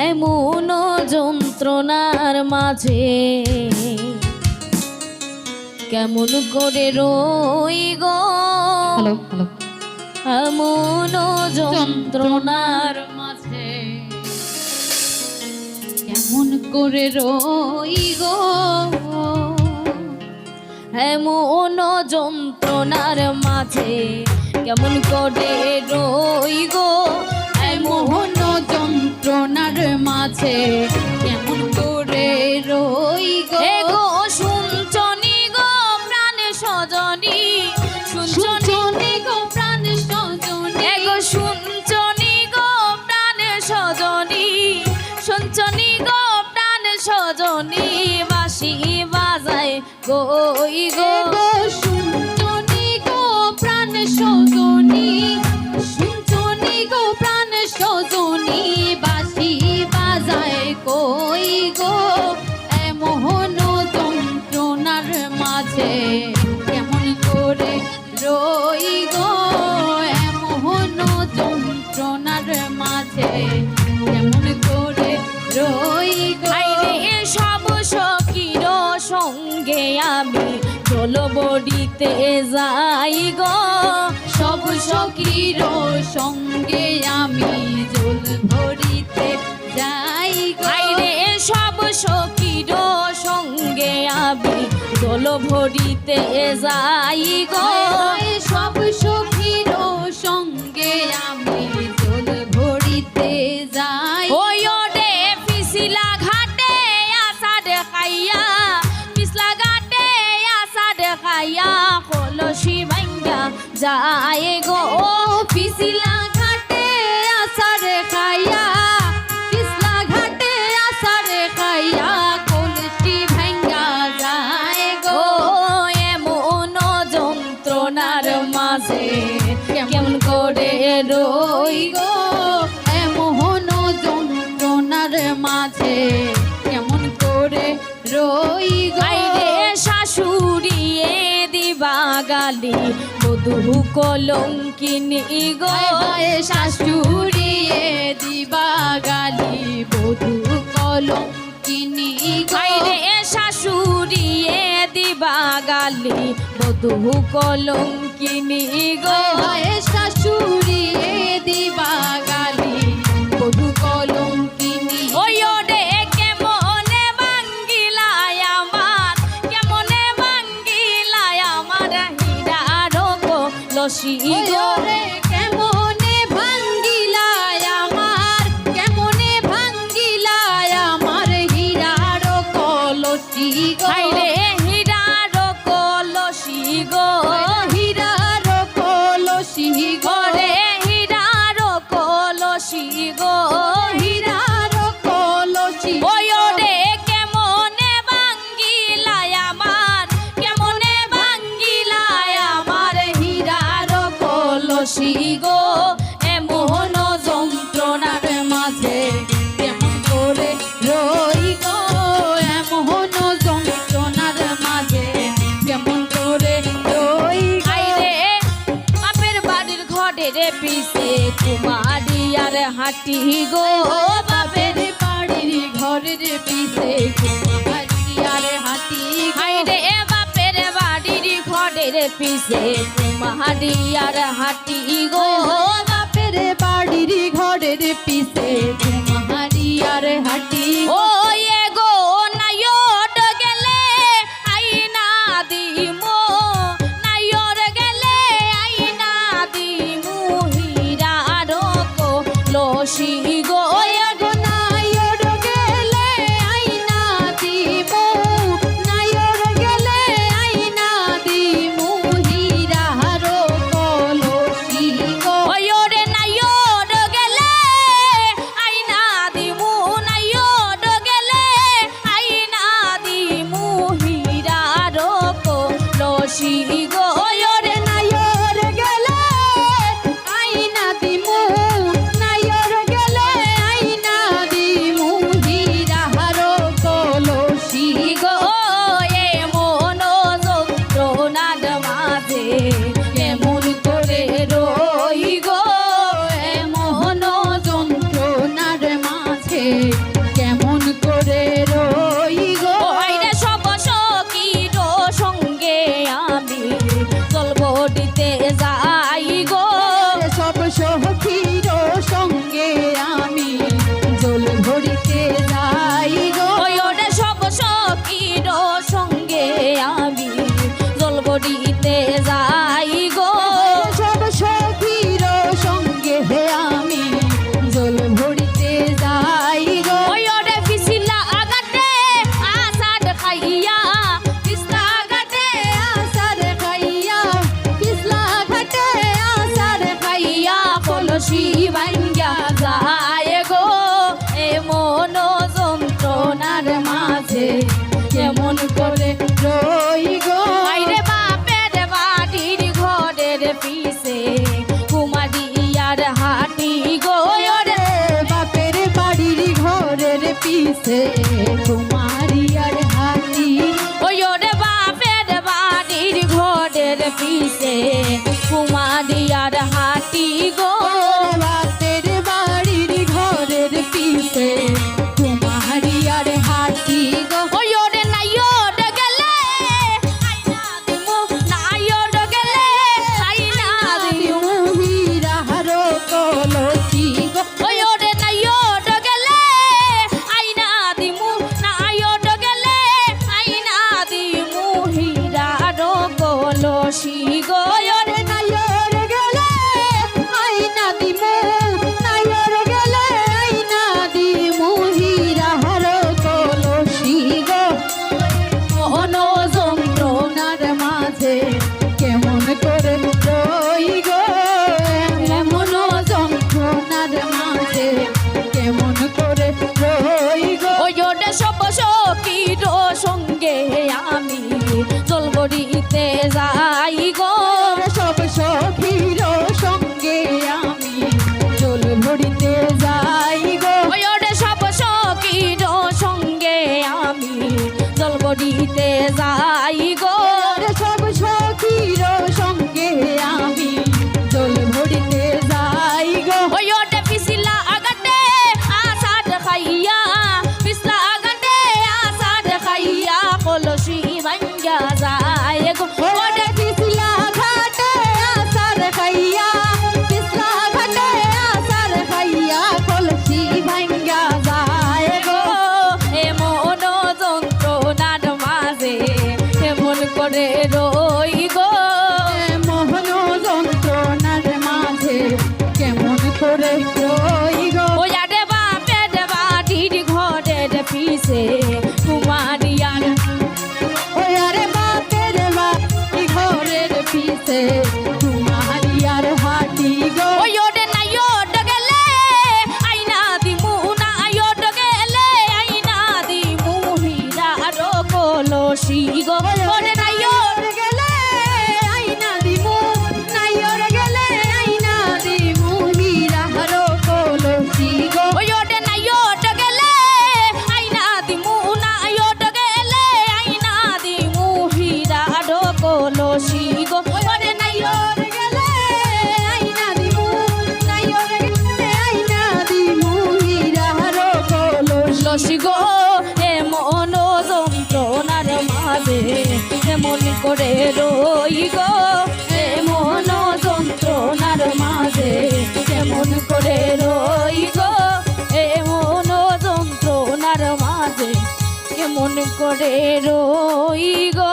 এমন যন্ত্রণার মাঝে কেমন করে রই গো, হ্যালো হ্যালো, এমন যন্ত্রণার মাঝে কেমন করে রই গো, এমন যন্ত্রণার মাঝে কেমন করে রই গো, এমন যন্ত্রণার মাঝে কেমন করে রই গো। এগো শুনছনি গো প্রাণ সজনী, শুনছনি গো প্রাণ সজনী, এগো শুনছনি গো প্রাণ সজনী, শুনছনি গো প্রাণ সজনী, বাঁশি বাজায় গই গো, শুনছনি গো প্রাণ সজনী, শুনছনি গো প্রাণ সজনী, বাঁশি বাজায় কই গো। এমন যন্ত্রণার মাঝে কেমন করে রই গো, এমন যন্ত্রণার মাঝে কেমন করে রই গো। আইরে সব সখীর সঙ্গে আমি জলবড়িতে যাই গো, সব সখীর সঙ্গে আমি জল ভরিতে যাই গো। আইরে সব সখীর সঙ্গে আমি জলভরিতে যাই গো, সব সখীর সঙ্গে আমি জল ভরিতে যাই। ওই ওরে পিছলা ঘাটে আসা দেখাইয়া, পিছলা ঘাটে আসা দেখাইয়া কলসি ভাঙ্গা যায় গো, ও পিছলা ঘাটে আসার খাইয়া, পিছলা ঘাটে আসার খাইয়া কলসি ভাঙ্গা যায় গো। ও এমন যন্ত্রণার মাঝে কেমন করে রই গো, এমন যন্ত্রণার মাঝে কেমন করে রই গো। আইরে শাশুড়িয়ে দিবা গালি বধূ কলঙ্কিনী গো, শাশুড়িয়ে দিবা গালি বধূ কলঙ্কিনী গো। আইরে শাশুড়িয়ে দিবা গালি বধূ কলঙ্কিনী গো, শাশুড়িয়ে দিবা গালি বধূ কলঙ্কিনী। ওই ওরে কেমনে ভাঙ্গিলায় আমার, কেমনে ভাঙ্গিলায় আমার হীরার কলসি গো, কেমনে ভাঙ্গিলায় আমার, কেমনে ভাঙ্গিলায় আমার হীরার কলসি গো। আইরে হীরার কলসি গো, হীরার কলসি গো, ওরে হীরার কলসি গো, হীরার কলসি। ওই ওরে কেমনে ভাঙ্গিলায় আমার, কেমনে ভাঙ্গিলায় আমার হীরার কলসি গো, এমন যন্ত্রণার মাঝে কেমন করে রই গো, এমন যন্ত্রণার মাঝে কেমন করে রই গো। আইরে বাপের বাড়ির ঘরের পিছে কুমারিয়ার হাঁটি গো, বাপের বাড়ির ঘরের পিছে কুমারিয়ার হাঁটি গো। আইরে বাপের বাড়ির ঘরের পিছে কুমারিয়ার হাঁটি গো, বাপের বাড়ির ঘরের পিছে কুমারিয়ার হাঁটি গো। ও গো নাইয়র গেলে আইনা দিমো, নাইয়র গেলে আইনা দিমু হীরার কলসি গো, গো নাইয়র গেলে আইনা দিমু, নাইয়র গেলে আইনা দিমু হীরার কলসি গো। ওরে নাইয়র গেলে আইনা কেমন করে রই গো আইরে বাপের বাড়ির ঘরের পিছে কুমারিয়ার হাটি গো ওরে বাপের বাড়ির ঘরের পিছে কুমারিয়ার হাতি ওই ওরে বাপের বাড়ির ঘরের পিছে কুমারিয়ার হাটি গো বাপের বাড়ির ঘরের পিছে কুমারিয়ার হাতি গো ওই ওরে নাইয়র গেলে আইনা দিমু নাইয়র গেলে আইনা দিমু মহিরারো কলসি গো ওই ওরে নাইয়র গেলে আইনা দিমু নাইয়র গেলে আইনা দিমু হীরার কলসি গো ওরে নাইর গেলে আইনা দিমু নাইর গেলে আইনা দিমু হীরার কলসি গো মোহন যন্ত্রণার মাঝে কেমন করে রই গো এমন যন্ত্রণার মাঝে কেমন করে রই গো ওই ওরে সব সখীর সঙ্গে আমি জলগড়িতে যাই গো সব সখীর সঙ্গে আমি জল ভরিতে যাই গো ওই ওরে সব সখীর সঙ্গে আমি জলগড়িতে যাই গো সব সখীর সঙ্গে আমি জল ভরিতে যাই গো ওই ওরে পিছিলা আগাতে আসাদ খাইয়া পিছলা আগাতে আসাদ খাইয়া কলসি ভাঙ্গা যায় গো ওরে পিছলা ঘাটে আসার খাইয়া পিছলা ঘাটে আসার খাইয়া কলসি ভাঙ্গা যায় গো এমন যন্ত্রণার মাঝে এমন করে রই গো মোহন যন্ত্রণার মাঝে কেমন করে রই গো ওই আরে বাপের বাড়ির ঘরের পিছে কুমারিয়ার ওই আরে বাপের বাড়ি ঘরের পিছে কুমারিয়ার হাটি গো ওই ওরে নাইয়র গেলে আইনা দিমু নাইয়র গেলে আইনা দিমু হীরার কলসি গো ওরে নাইয়র গেলে আইনা দিমু নাইর গেলে আইনা দিমু হীরার কলসি গো ওই ওরে নাইয়র গেলে আইনা দিমু নাইয়র গেলে আইনা দিমু হীরার কলসি গো ওরে নাইয়র গেলে আইনা দিমু নাইর গেলে আইনা দিমু হীরার কলসি লসি গো এমন যন্ত্রণার মাঝে এমন করে রই গো এমন যন্ত্রণার মাঝে এমন করে রই গো এমন যন্ত্রণার মাঝে কেমন করে রই গো